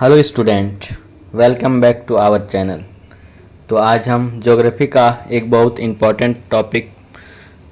Hello student, welcome back to our channel. तो आज हम ज्योग्राफी का एक बहुत इम्पॉर्टेंट टॉपिक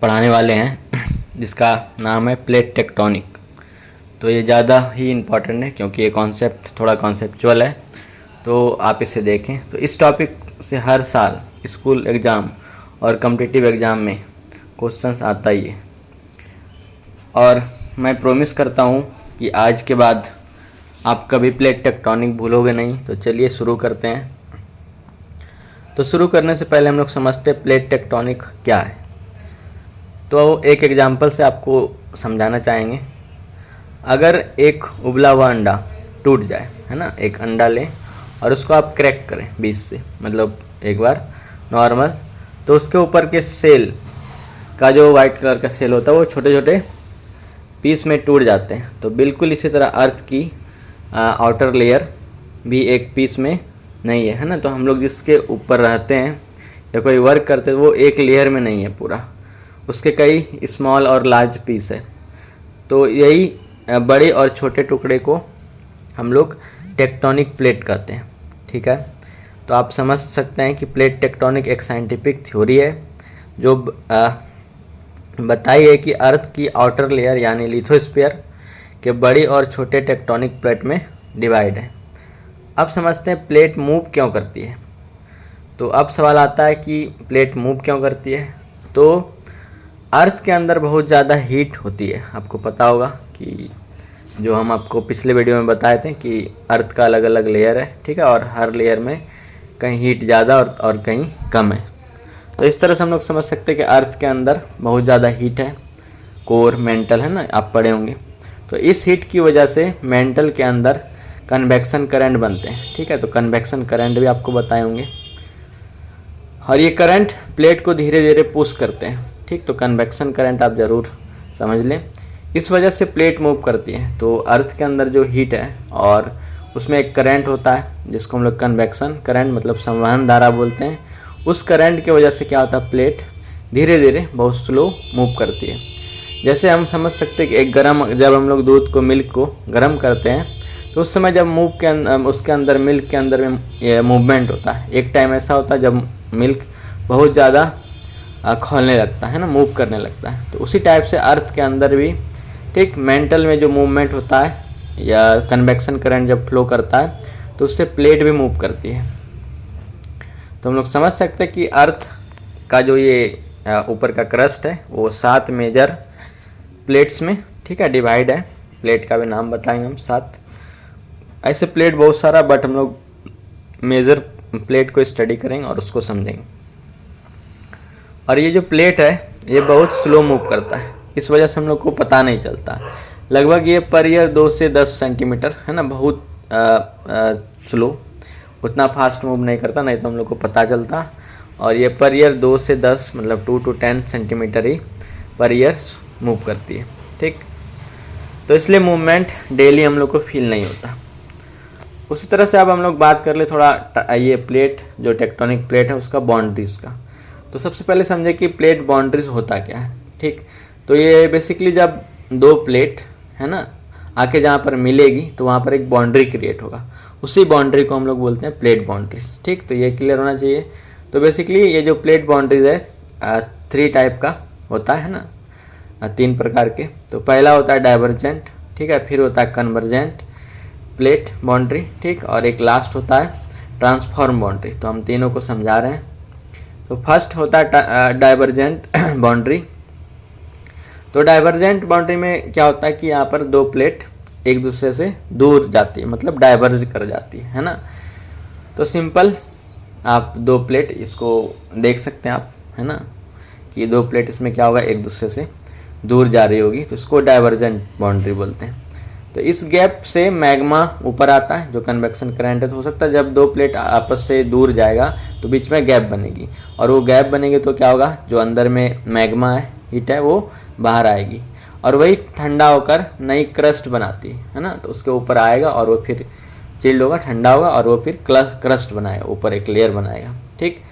पढ़ाने वाले हैं जिसका नाम है प्लेट टेक्टोनिक। तो ये ज़्यादा ही इम्पॉर्टेंट है क्योंकि ये कॉन्सेप्ट थोड़ा कॉन्सेप्चुअल है, तो आप इसे देखें। तो इस टॉपिक से हर साल स्कूल एग्ज़ाम और कॉम्पिटिटिव एग्ज़ाम में क्वेश्चंस आता ही है, और मैं प्रॉमिस करता हूँ कि आज के बाद आप कभी प्लेट टेक्टोनिक भूलोगे नहीं। तो चलिए शुरू करते हैं। तो शुरू करने से पहले हम लोग समझते हैं प्लेट टेक्टोनिक क्या है। तो एक एग्जांपल से आपको समझाना चाहेंगे। अगर एक उबला हुआ अंडा टूट जाए, है ना, एक अंडा लें और उसको आप क्रैक करें बीच से, मतलब एक बार नॉर्मल, तो उसके ऊपर के सेल का जो वाइट कलर का सेल होता है वो छोटे छोटे पीस में टूट जाते हैं। तो बिल्कुल इसी तरह अर्थ की आउटर लेयर भी एक पीस में नहीं है ना। तो हम लोग जिसके ऊपर रहते हैं या कोई वर्क करते हैं वो एक लेयर में नहीं है पूरा, उसके कई स्मॉल और लार्ज पीस है। तो यही बड़े और छोटे टुकड़े को हम लोग टेक्टोनिक प्लेट कहते हैं। ठीक है, तो आप समझ सकते हैं कि प्लेट टेक्टोनिक एक साइंटिफिक थ्योरी है जो बताई है कि अर्थ की आउटर लेयर यानी लिथोस्फीयर के बड़ी और छोटे टेक्टोनिक प्लेट में डिवाइड है। अब समझते हैं प्लेट मूव क्यों करती है। तो अब सवाल आता है कि प्लेट मूव क्यों करती है। तो अर्थ के अंदर बहुत ज़्यादा हीट होती है। आपको पता होगा कि जो हम आपको पिछले वीडियो में बताए थे कि अर्थ का अलग अलग लेयर है, ठीक है, और हर लेयर में कहीं हीट ज़्यादा और कहीं कम है। तो इस तरह से हम लोग समझ सकते हैं कि अर्थ के अंदर बहुत ज़्यादा हीट है, कोर मेंटल, है ना, आप पढ़े होंगे। तो इस हीट की वजह से मेंटल के अंदर कन्वेक्शन करंट बनते हैं। ठीक है, तो कन्वेक्शन करंट भी आपको बताए होंगे, और ये करंट प्लेट को धीरे धीरे पुश करते हैं। ठीक, तो कन्वेक्शन करंट आप ज़रूर समझ लें। इस वजह से प्लेट मूव करती है। तो अर्थ के अंदर जो हीट है और उसमें एक करंट होता है जिसको हम लोग कन्वेक्शन करंट मतलब संवहन धारा बोलते हैं। उस करंट की वजह से क्या होता है, प्लेट धीरे धीरे बहुत स्लो मूव करती है। जैसे हम समझ सकते हैं कि एक जब हम लोग दूध को, मिल्क को गर्म करते हैं, तो उस समय जब उसके अंदर मिल्क के अंदर में मूवमेंट होता है। एक टाइम ऐसा होता है जब मिल्क बहुत ज़्यादा खौलने लगता है ना, मूव करने लगता है। तो उसी टाइप से अर्थ के अंदर भी ठीक मेंटल में जो मूवमेंट होता है या कन्वेक्शन करंट जब फ्लो करता है तो उससे प्लेट भी मूव करती है। तो हम लोग समझ सकते हैं कि अर्थ का जो ये ऊपर का क्रस्ट है वो 7 मेजर प्लेट्स में, ठीक है, डिवाइड है। प्लेट का भी नाम बताएंगे हम 7। ऐसे प्लेट बहुत सारा, बट हम लोग मेजर प्लेट को स्टडी करेंगे और उसको समझेंगे। और ये जो प्लेट है ये बहुत स्लो मूव करता है, इस वजह से हम लोग को पता नहीं चलता। लगभग ये पर ईयर 2 से 10 सेंटीमीटर, है ना, बहुत स्लो, उतना फास्ट मूव नहीं करता, नहीं तो हम लोग को पता चलता। और ये पर ईयर 2 से 10 मतलब 2 to 10 centimetre he per year move करती है। ठीक, तो इसलिए मूवमेंट डेली हम लोग को फील नहीं होता। उसी तरह से अब हम लोग बात कर ले थोड़ा ये प्लेट जो टेक्टोनिक प्लेट है उसका बाउंड्रीज का। तो सबसे पहले समझे कि प्लेट बाउंड्रीज होता क्या है। ठीक, तो ये बेसिकली जब दो प्लेट, है ना, आके जहाँ पर मिलेगी तो वहाँ पर एक बाउंड्री क्रिएट होगा। उसी बाउंड्री को हम लोग बोलते हैं प्लेट बाउंड्रीज। ठीक, तो ये क्लियर होना चाहिए। तो बेसिकली ये जो प्लेट बाउंड्रीज है 3 टाइप का होता है ना, 3 प्रकार के। तो पहला होता है डाइवर्जेंट, ठीक है, फिर होता है कन्वर्जेंट प्लेट बाउंड्री, ठीक, और एक लास्ट होता है ट्रांसफॉर्म बाउंड्री। तो हम तीनों को समझा रहे हैं। तो फर्स्ट होता है डाइवर्जेंट बाउंड्री। तो डाइवर्जेंट बाउंड्री में क्या होता है कि यहाँ पर 2 प्लेट एक दूसरे से दूर जाती है, मतलब डाइवर्ज कर जाती है ना। तो सिंपल आप 2 प्लेट इसको देख सकते हैं आप, है ना, कि 2 प्लेट इसमें क्या होगा, एक दूसरे से दूर जा रही होगी, तो इसको डाइवर्जेंट बाउंड्री बोलते हैं। तो इस गैप से मैग्मा ऊपर आता है जो कन्वेक्शन करंट है। तो हो सकता है जब 2 प्लेट आपस से दूर जाएगा तो बीच में गैप बनेगी, और वो गैप बनेगी तो क्या होगा, जो अंदर में मैग्मा है, हीट है, वो बाहर आएगी, और वही ठंडा होकर नई क्रस्ट बनाती है ना। तो उसके ऊपर आएगा और वो फिर चिल्ड होगा, ठंडा होगा, और वो फिर क्रस्ट बनाएगा, ऊपर एक लेयर बनाएगा। ठीक,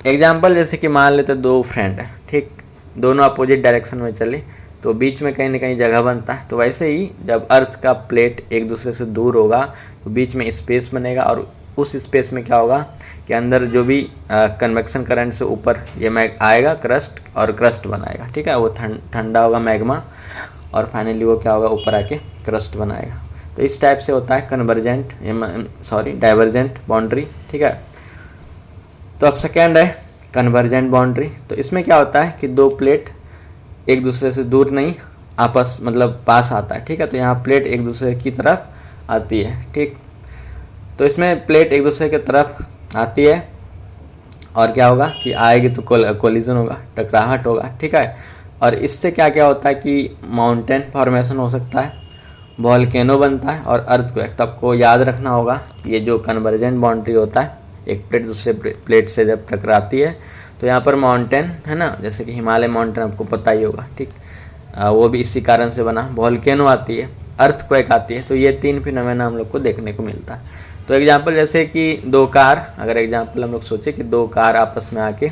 एग्जाम्पल जैसे कि मान लेते 2 फ्रेंड है, ठीक, दोनों अपोजिट डायरेक्शन में चले, तो बीच में कहीं ना कहीं जगह बनता है। तो वैसे ही जब अर्थ का प्लेट एक दूसरे से दूर होगा तो बीच में स्पेस बनेगा, और उस स्पेस में क्या होगा कि अंदर जो भी कन्वेक्शन करंट से ऊपर ये मैग आएगा क्रस्ट, और क्रस्ट बनाएगा, ठीक है। वो ठंडा होगा मैग्मा, और फाइनली वो क्या होगा ऊपर आके क्रस्ट बनाएगा। तो इस टाइप से होता है डाइवर्जेंट बाउंड्री, ठीक है। तो अब सेकेंड है कन्वर्जेंट बाउंड्री। तो इसमें क्या होता है कि दो प्लेट एक दूसरे से दूर नहीं, आपस मतलब पास आता है, ठीक है। तो यहाँ प्लेट एक दूसरे की तरफ आती है, ठीक। तो इसमें प्लेट एक दूसरे की तरफ आती है और क्या होगा कि आएगी तो कोलिजन होगा, टकराहट होगा, ठीक है। और इससे क्या क्या होता है कि माउंटेन फॉर्मेशन हो सकता है, वॉल्केनो बनता है, और अर्थक्वेक। तो आपको याद रखना होगा कि ये जो कन्वर्जेंट बाउंड्री होता है, एक प्लेट दूसरे प्लेट से जब टकराती है तो यहाँ पर माउंटेन है ना, जैसे कि हिमालय माउंटेन आपको पता ही होगा, ठीक। वो भी इसी कारण से बना। वॉल्केनो आती है, अर्थक्वेक आती है। तो ये 3 फिनोमेना हम लोग को देखने को मिलता है। तो एग्जांपल जैसे कि दो कार, अगर एग्जांपल हम लोग सोचे कि दो कार आपस में आके,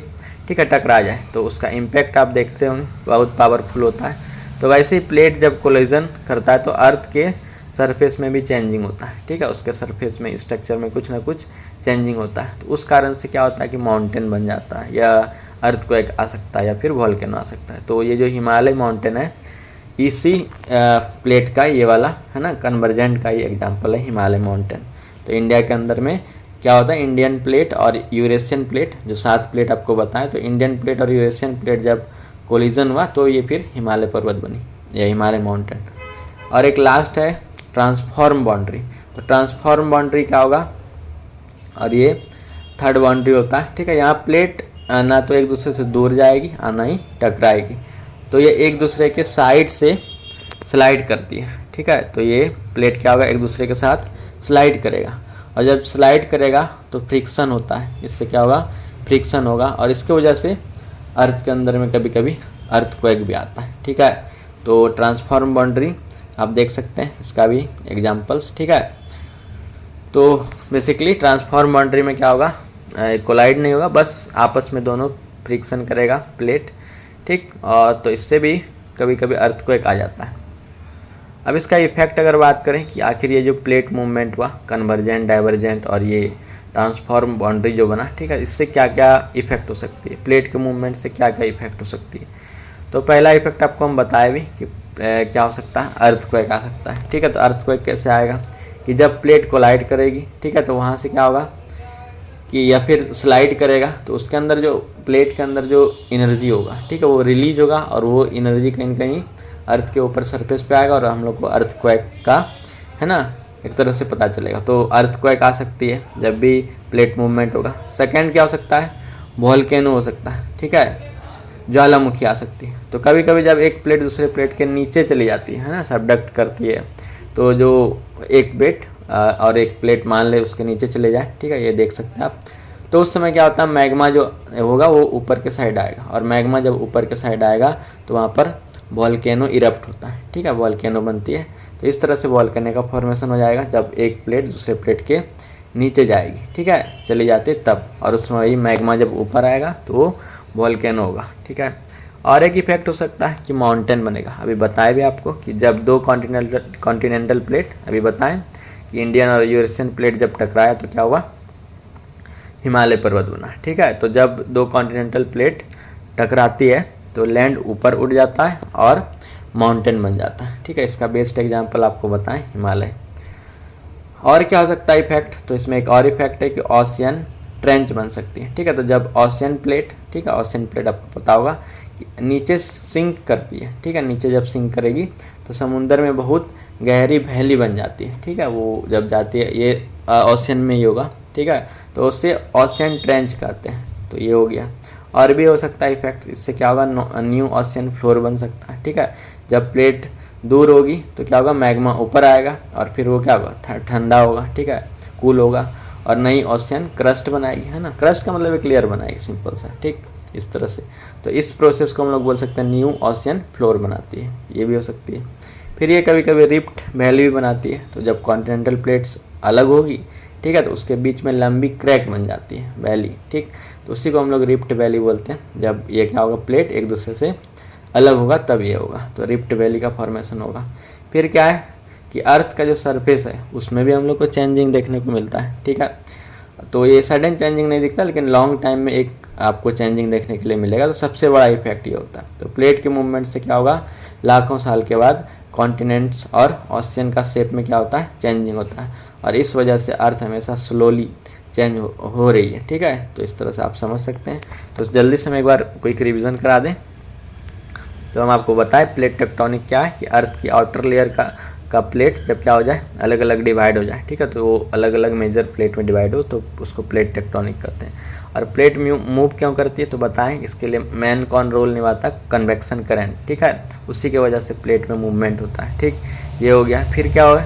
ठीक है, टकरा जाए, तो उसका इम्पैक्ट आप देखते होंगे बहुत पावरफुल होता है। तो वैसे ही प्लेट जब कोलिजन करता है तो अर्थ के सरफेस में भी चेंजिंग होता है, ठीक है। उसके सरफेस में स्ट्रक्चर में कुछ ना कुछ चेंजिंग होता है। तो उस कारण से क्या होता है कि माउंटेन बन जाता है, या अर्थक्वेक आ सकता है, या फिर वॉल्केनो आ सकता है। तो ये जो हिमालय माउंटेन है, इसी प्लेट का ये वाला है ना, कन्वर्जेंट का ही एग्जाम्पल है हिमालय माउंटेन। तो इंडिया के अंदर में क्या होता है, इंडियन प्लेट और यूरेशियन प्लेट, जो 7 प्लेट आपको बताएं, तो इंडियन प्लेट और यूरेशियन प्लेट जब कोलिजन हुआ तो ये फिर हिमालय पर्वत बनी, या हिमालय माउंटेन। और एक लास्ट है ट्रांसफॉर्म बाउंड्री। तो ट्रांसफॉर्म बाउंड्री क्या होगा, और ये थर्ड बाउंड्री होता है, ठीक है। यहाँ प्लेट ना तो एक दूसरे से दूर जाएगी, ना ही टकराएगी। तो ये एक दूसरे के साइड से स्लाइड करती है, ठीक है। तो ये प्लेट क्या होगा, एक दूसरे के साथ स्लाइड करेगा, और जब स्लाइड करेगा तो फ्रिक्शन होता है। इससे क्या होगा, फ्रिक्शन होगा, और इसके वजह से अर्थ के अंदर में कभी कभी अर्थक्वेक भी आता है, ठीक है। तो ट्रांसफॉर्म बाउंड्री आप देख सकते हैं, इसका भी एग्जांपल्स, ठीक है। तो बेसिकली ट्रांसफॉर्म बाउंड्री में क्या होगा, कोलाइड नहीं होगा, बस आपस में दोनों फ्रिक्शन करेगा प्लेट, ठीक। और तो इससे भी कभी कभी अर्थक्वेक आ जाता है। अब इसका इफेक्ट अगर बात करें कि आखिर ये जो प्लेट मूवमेंट हुआ, कन्वर्जेंट, डाइवर्जेंट और ये ट्रांसफॉर्म बाउंड्री जो बना, ठीक है, इससे क्या क्या इफेक्ट हो सकती है, प्लेट के मूवमेंट से क्या क्या इफेक्ट हो सकती है। तो पहला इफेक्ट आपको हम बताए भी कि क्या हो सकता है, अर्थक्वेक आ सकता है, ठीक है। तो अर्थक्वेक कैसे आएगा कि जब प्लेट कोलाइड करेगी, ठीक है, तो वहाँ से क्या होगा कि, या फिर स्लाइड करेगा, तो उसके अंदर जो प्लेट के अंदर जो एनर्जी होगा, ठीक है, वो रिलीज होगा, और वो एनर्जी कहीं ना कहीं अर्थ के ऊपर सरफेस पे आएगा, और हम लोग को अर्थक्वेक का है ना एक तरह से पता चलेगा। तो अर्थक्वेक आ सकती है जब भी प्लेट मूवमेंट होगा। सेकेंड क्या हो सकता है, वॉल्केनो हो सकता है, ठीक है, ज्वालामुखी आ सकती है। तो कभी कभी जब एक प्लेट दूसरे प्लेट के नीचे चली जाती है ना, सबडक्ट करती है, तो जो एक प्लेट और एक प्लेट मान ले उसके नीचे चले जाए, ठीक है, ये देख सकते हैं आप। तो उस समय क्या होता है, मैग्मा जो होगा वो ऊपर के साइड आएगा, और मैग्मा जब ऊपर के साइड आएगा तो वहाँ पर वॉल्केनो इरप्ट होता है, ठीक है, वॉल्केनो बनती है। तो इस तरह से वॉल्केनो का फॉर्मेशन हो जाएगा जब एक प्लेट दूसरे प्लेट के नीचे जाएगी, ठीक है, चली जाती है तब, और उस समय मैग्मा जब ऊपर आएगा तो वो वॉल्केनो होगा, ठीक है। और एक इफेक्ट हो सकता है कि माउंटेन बनेगा। अभी बताए भी आपको कि जब दो कॉन्टिनेंटल प्लेट, अभी बताएं कि इंडियन और यूरेशियन प्लेट जब टकराया तो क्या हुआ, हिमालय पर्वत बना, ठीक है। तो जब दो कॉन्टिनेंटल प्लेट टकराती है तो लैंड ऊपर उड़ जाता है और माउंटेन बन जाता है, ठीक है। इसका बेस्ट एग्जांपल आपको बताएं हिमालय। और क्या हो सकता है इफेक्ट, तो इसमें एक और इफेक्ट है कि ओशियन ट्रेंच बन सकती है, ठीक है। तो जब ओशियन प्लेट, ठीक है, ओशियन प्लेट आपको पता होगा कि नीचे सिंक करती है, ठीक है, नीचे जब सिंक करेगी तो समुंदर में बहुत गहरी वैली बन जाती है, ठीक है। वो जब जाती है, ये ओशियन में ही होगा, ठीक है, तो उससे ओशियन ट्रेंच कहते हैं। तो ये हो गया। और भी हो सकता है इफेक्ट, इससे क्या होगा, न्यू ओशियन फ्लोर बन सकता है, ठीक है। जब प्लेट दूर होगी तो क्या होगा, मैग्मा ऊपर आएगा, और फिर वो क्या होगा, ठंडा होगा, ठीक है, कूल होगा, और नई ओशियन क्रस्ट बनाएगी, है ना। क्रस्ट का मतलब एक लेयर बनाएगी, सिंपल सा, ठीक, इस तरह से। तो इस प्रोसेस को हम लोग बोल सकते हैं न्यू ओशियन फ्लोर बनाती है, ये भी हो सकती है। फिर ये कभी कभी रिफ्ट वैली भी बनाती है। तो जब कॉन्टिनेंटल प्लेट्स अलग होगी, ठीक है, तो उसके बीच में लंबी क्रैक बन जाती है, वैली, ठीक। तो उसी को हम लोग रिफ्ट वैली बोलते हैं, जब ये क्या होगा, प्लेट एक दूसरे से अलग होगा तब ये होगा, तो रिफ्ट वैली का फॉर्मेशन होगा। फिर क्या है कि अर्थ का जो सरफेस है उसमें भी हम लोग को चेंजिंग देखने को मिलता है, ठीक है। तो ये सडन चेंजिंग नहीं दिखता, लेकिन लॉन्ग टाइम में एक आपको चेंजिंग देखने के लिए मिलेगा। तो सबसे बड़ा इफेक्ट ये होता है। तो प्लेट के मूवमेंट से क्या होगा, लाखों साल के बाद कॉन्टिनेंट्स और ओशियन का शेप में क्या होता है, चेंजिंग होता है, और इस वजह से अर्थ हमेशा स्लोली चेंज हो रही है, ठीक है। तो इस तरह से आप समझ सकते हैं। तो जल्दी से हम एक बार क्विक रिवीजन करा दें। तो हम आपको बताएं प्लेट टेक्टोनिक क्या है कि अर्थ की आउटर लेयर का प्लेट जब क्या हो जाए, अलग अलग डिवाइड हो जाए, ठीक है। तो वो अलग अलग मेजर प्लेट में डिवाइड हो तो उसको प्लेट टेक्टोनिक कहते हैं। और प्लेट मूव क्यों करती है तो बताएं, इसके लिए मेन कौन रोल निभाता है, कन्वेक्शन करंट, ठीक है। उसी की वजह से प्लेट में मूवमेंट होता है, ठीक। ये हो गया। फिर क्या होगा,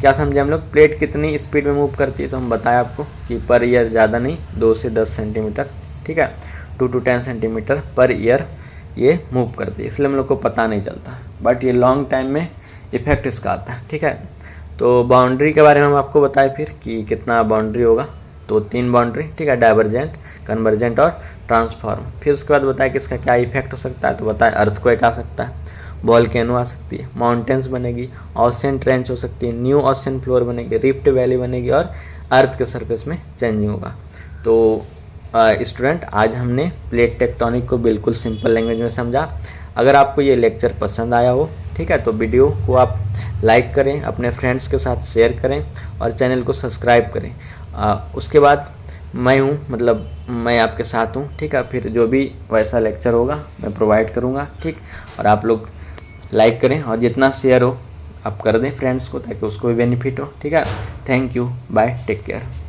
क्या समझे हम लोग, प्लेट कितनी स्पीड में मूव करती है। तो हम बताएं आपको कि पर ईयर ज़्यादा नहीं, 2 से 10 सेंटीमीटर, ठीक है, 2 to 10 सेंटीमीटर पर ईयर ये मूव करती है, इसलिए हम लोग को पता नहीं चलता, बट ये लॉन्ग टाइम में इफेक्ट इसका आता है, ठीक है। तो बाउंड्री के बारे में हम आपको बताएं फिर कि कितना बाउंड्री होगा। तो 3 बाउंड्री, ठीक है, डाइवर्जेंट, कन्वर्जेंट और ट्रांसफॉर्म। फिर उसके बाद बताएं कि इसका क्या इफेक्ट हो सकता है। तो बताएं अर्थक्वेक आ सकता है, वॉल्केनो आ सकती है, माउंटेन्स बनेगी, ओशियन ट्रेंच हो सकती है, न्यू ओशियन फ्लोर बनेगी, रिफ्ट वैली बनेगी और अर्थ के सरफेस में चेंजिंग होगा। तो स्टूडेंट, आज हमने प्लेट टेक्टोनिक को बिल्कुल सिंपल लैंग्वेज में समझा। अगर आपको ये लेक्चर पसंद आया हो, ठीक है, तो वीडियो को आप लाइक करें, अपने फ्रेंड्स के साथ शेयर करें और चैनल को सब्सक्राइब करें। उसके बाद मैं आपके साथ हूँ, ठीक है। फिर जो भी वैसा लेक्चर होगा मैं प्रोवाइड करूँगा, ठीक। और आप लोग लाइक करें और जितना शेयर हो आप कर दें फ्रेंड्स को, ताकि उसको भी बेनिफिट हो, ठीक है। Thank you, bye, take care.